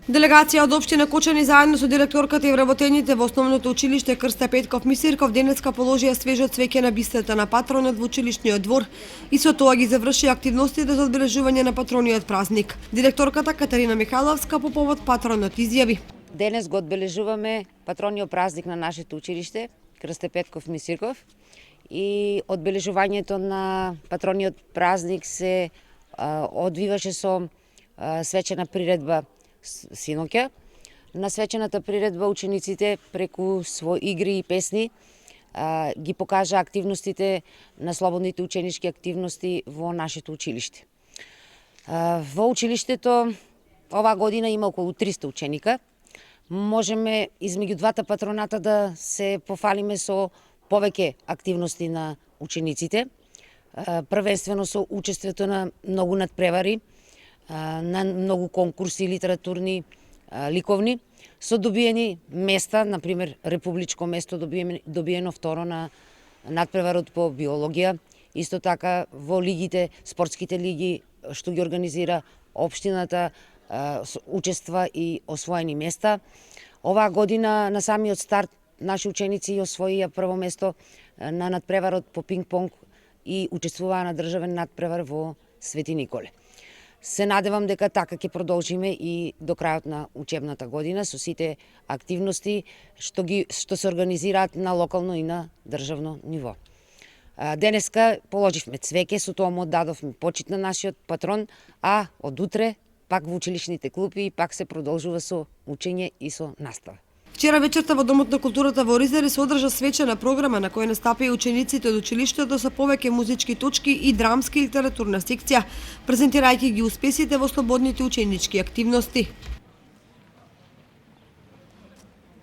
Делегација од општина Кочани заедно со директорката и вработените во основното училиште Крста Петков Мисирков денеска положија свежо цвеќе на бистата на патронот во училишниот двор и со тоа ги заврши активностите за одбележување на патрониот празник. Директорката Катерина Михайловска по повод патронот изјави: Денес го одбележуваме патрониот празник на нашето училиште Крсте Петков Мисирков и одбележувањето на патрониот празник се одвиваше со свечена приредба синоќа. На свечената приредба учениците преку своји игри и песни ги покажа активностите на слободните ученички активности во нашето училиште. Во училиштето оваа година има околу 300 ученика. Можеме измеѓу двата патроната да се пофалиме со повеќе активности на учениците, првенствено со учеството на многу надпревари, на многу конкурси литературни, ликовни, со добиени места, например републичко место добиено второ на надпреварот по биологија, исто така во лигите, спортските лиги што ги организира општината, учества и освоени места. Оваа година на самиот старт наши ученици освоија прво место на надпреварот по пинг-понг и учествуваа на државен надпревар во Свети Николе. Се надевам дека така ќе продолжиме и до крајот на учебната година со сите активности што се организираат на локално и на државно ниво. Денеска положивме цвеќе, со тоа му оддадовме почит на нашиот патрон, а од утре пак во училишните клупи пак се продолжува со учење и со настава. Вчера вечерта во Домот на културата во Оризаре се одржа свечена програма на која настапија учениците од училиштето со повеќе музички точки и драмска и литературна секција, презентирајќи ги успесите во слободните ученички активности.